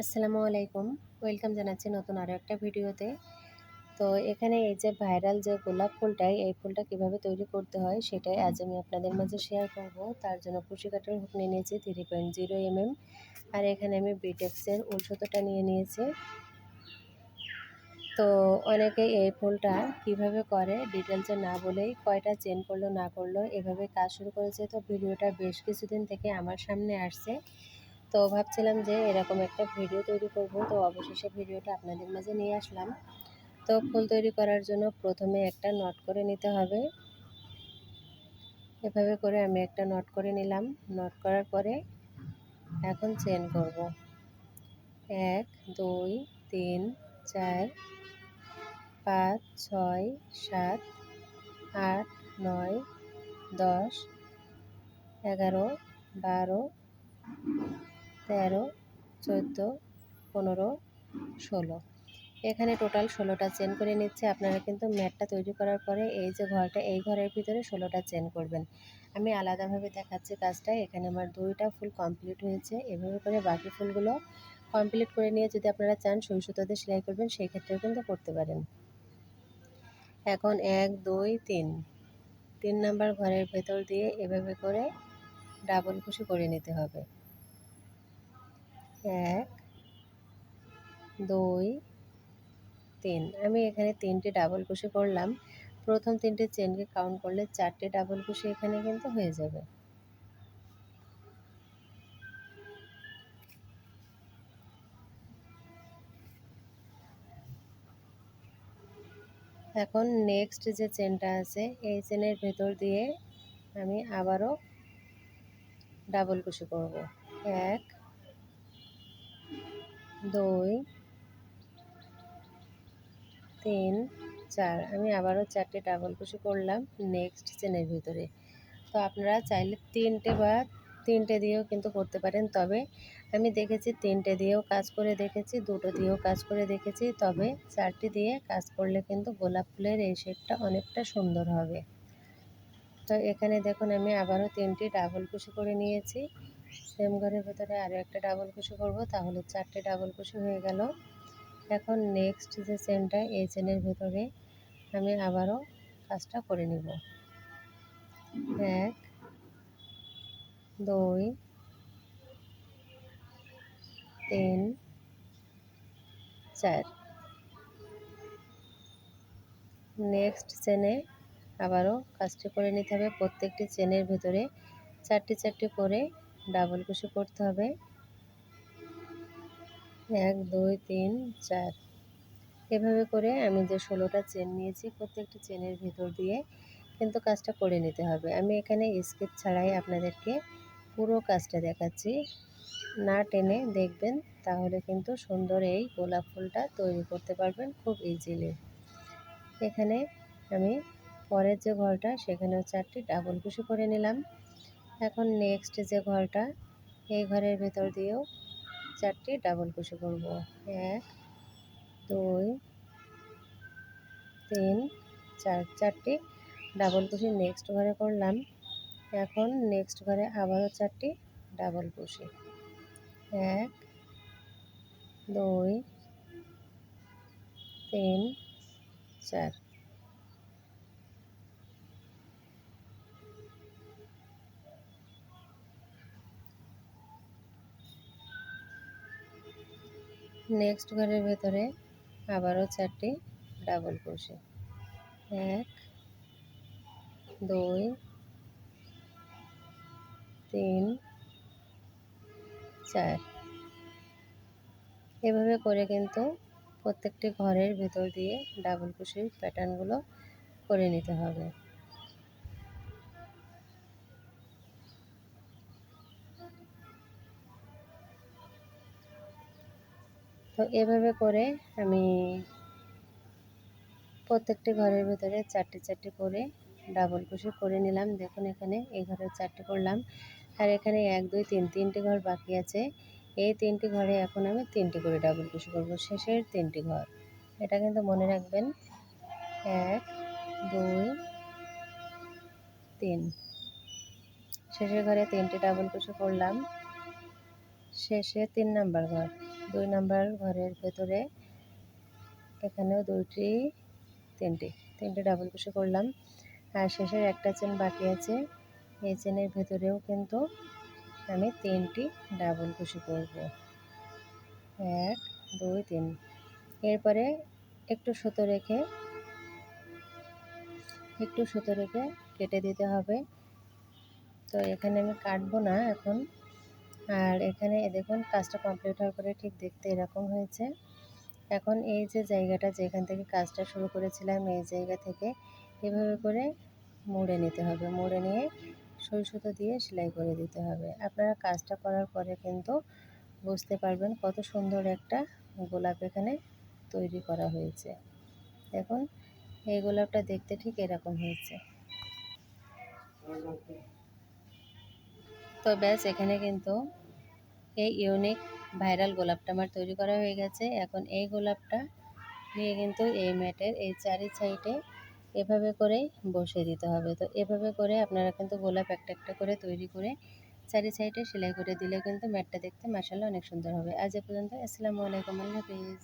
আসসালামু আলাইকুম। ওয়েলকাম জানাচ্ছি নতুন আরও একটা ভিডিওতে। তো এখানে এই যে ভাইরাল যে গোলাপ ফুলটাই, এই ফুলটা কিভাবে তৈরি করতে হয় সেটাই আজ আমি আপনাদের মাঝে শেয়ার করব। তার জন্য কুশি কাটার হুক নিয়ে নিয়েছি 3.0 mm, আর এখানে আমি বিটেক্সের উল সুতোটা নিয়ে নিয়েছি। তো অনেকে এই ফুলটা কিভাবে করে ডিটেলসে না বলেই কয়টা চেন করলো না করলো এভাবে কাজ শুরু করেছে। তো ভিডিওটা বেশ কিছুদিন থেকে আমার সামনে আসছে। তো ভাবছিলাম যে এরকম একটা ভিডিও তৈরি করব, তো অবশেষে ভিডিওটা আপনাদের মাঝে নিয়ে আসলাম। তো ফুল তৈরি করার জন্য প্রথমে একটা নট করে নিতে হবে। এভাবে করে আমি একটা নট করে নিলাম। নট করার পরে এখন চেন করব। 1 2 3 4 5 6 7 8 9 10 11 12 13 14 15 16, এখানে টোটাল 16টা চেন করে নিচ্ছে। আপনারা কিন্তু ম্যাটটা তৈরি করার পরে এই যে ঘরটা, এই ঘরের ভিতরে 16টা চেন করবেন। আমি আলাদাভাবে দেখাচ্ছি কাজটা। এখানে আমার 2টা ফুল কমপ্লিট হয়েছে। এভাবে করে বাকি ফুলগুলো কমপ্লিট করে নিয়ে যদি আপনারা চান সুই সুতো দিয়ে সেলাই করবেন, সেই ক্ষেত্রেও কিন্তু করতে পারেন। এখন 1 2 3 3 নাম্বার ঘরের ভেতর দিয়ে এভাবে করে ডাবল কুশি করে নিতে হবে। 1 2 3, আমি এখানে 3টে ডাবল কুশি করলাম। প্রথম 3টে চেনকে কাউন্ট করলে 4টে ডাবল কুশি এখানে কিন্তু হয়ে যাবে। এখন নেক্সট যে চেনটা আছে, এই চেনের ভেতর দিয়ে আমি আবারও ডাবল কুশি করব। 1 2 3 4, আমি আবারও 4টে ডাবল কুশি করলাম নেক্সট চেনের ভিতরে। তো আপনারা চাইলে 3টে বা 3টে দিয়েও কিন্তু করতে পারেন, তবে আমি দেখেছি 3টে দিয়েও কাজ করে দেখেছি, 2টো দিয়েও কাজ করে দেখেছি, তবে 4টে দিয়ে কাজ করলে কিন্তু গোলাপ ফুলের এই শেপটা অনেকটা সুন্দর হবে। তো এখানে দেখুন আমি আবারও 3টি ডাবল কুশি করে নিয়েছি। সেম ঘরের ভেতরে আরও একটা ডাবল কুশি করব, তাহলে 4টে ডাবল কুশি হয়ে গেল। এখন নেক্সট যে চেনটা, এই চেনের ভেতরে আমি আবারও কাজটা করে নিব। 1 2 3 4, নেক্সট চেনে আবারও কাজটি করে নিতে হবে। প্রত্যেকটি চেনের ভেতরে 4টি 4টি করে ডাবল কুশি করতে হবে। 1 2 3 4, এভাবে করে আমি যে 16টা চেন নিয়েছি প্রত্যেকটি চেনের ভেতর দিয়ে কিন্তু কাজটা করে নিতে হবে। আমি এখানে স্কিপ ছাড়াই আপনাদেরকে পুরো কাজটা দেখাচ্ছি, না টেনে দেখবেন, তাহলে কিন্তু সুন্দর এই গোলাপ ফুলটা তৈরি করতে পারবেন খুব ইজিলি। এখানে আমি পরের যে ঘরটা, সেখানেও 4টি ডাবল কুশি করে নিলাম। এখন নেক্সট যে ঘরটা, এই ঘরের ভেতর দিয়েও 4টি ডাবল কুশি করব। 1 2 3 4, 4টি ডাবল কুশি নেক্সট ঘরে করলাম। এখন নেক্সট ঘরে আবারও 4টি ডাবল কুশি। 1 2 3 4, নেক্সট ঘরের ভেতরে আবারও 4টি ডাবল কুশি। 1 2 3 4, এভাবে করে কিন্তু প্রত্যেকটি ঘরের ভেতর দিয়ে ডাবল কুশির প্যাটার্নগুলো করে নিতে হবে। তো এভাবে করে আমি প্রত্যেকটি ঘরের ভেতরে 4টি 4টি করে ডাবল কুশি করে নিলাম। দেখুন এখানে এই ঘরে 4টি করলাম, আর এখানে 1 2 3, 3টি ঘর বাকি আছে। এই 3টি ঘরে এখন আমি 3টি করে ডাবল কুশি করব, শেষের 3টি ঘর। এটা কিন্তু মনে রাখবেন। 1 2 3, শেষের ঘরে 3টি ডাবল কুশি করলাম, শেষে 3 নাম্বার ঘর 2 নাম্বার ঘরের ভেতরে এখানেও তিনটে ডাবল কুশি করলাম। আর শেষের একটা চেন বাকি আছে, এই চেনের ভেতরেও কিন্তু আমি 3টি ডাবল কুশি করব। 1 2 3। এরপরে একটু সুতো রেখে কেটে দিতে হবে। তো এখানে আমি কাটবো না এখন। আর এখানে দেখুন কাজটা কমপ্লিট হওয়ার পরে ঠিক দেখতে এরকম হয়েছে। এখন এই যে জায়গাটা যেখান থেকে কাজটা শুরু করেছিলাম, এই জায়গা থেকে এভাবে করে মুড়ে নিতে হবে। মুড়ে নিয়ে সুই সুতো দিয়ে সেলাই করে দিতে হবে। আপনারা কাজটা করার পরে কিন্তু বুঝতে পারবেন কত সুন্দর একটা গোলাপ এখানে তৈরি করা হয়েছে। দেখুন এই গোলাপটা দেখতে ঠিক এরকম হয়েছে। তো ব্যাস এখানে কিন্তু এই ইউনিক ভাইরাল গোলাপটা আমার তৈরি করা হয়ে গেছে। এখন এই গোলাপটা নিয়ে কিন্তু এই ম্যাটের এই চারি সাইডে এভাবে করেই বসিয়ে দিতে হবে। তো এভাবে করে আপনারা কিন্তু গোলাপ একটা একটা করে তৈরি করে চারি সাইডে সেলাই করে দিলে কিন্তু ম্যাটটা দেখতে মাশাআল্লাহ অনেক সুন্দর হবে। আজ এ পর্যন্ত। আসসালামু আলাইকুম, আল্লাহ হাফেজ।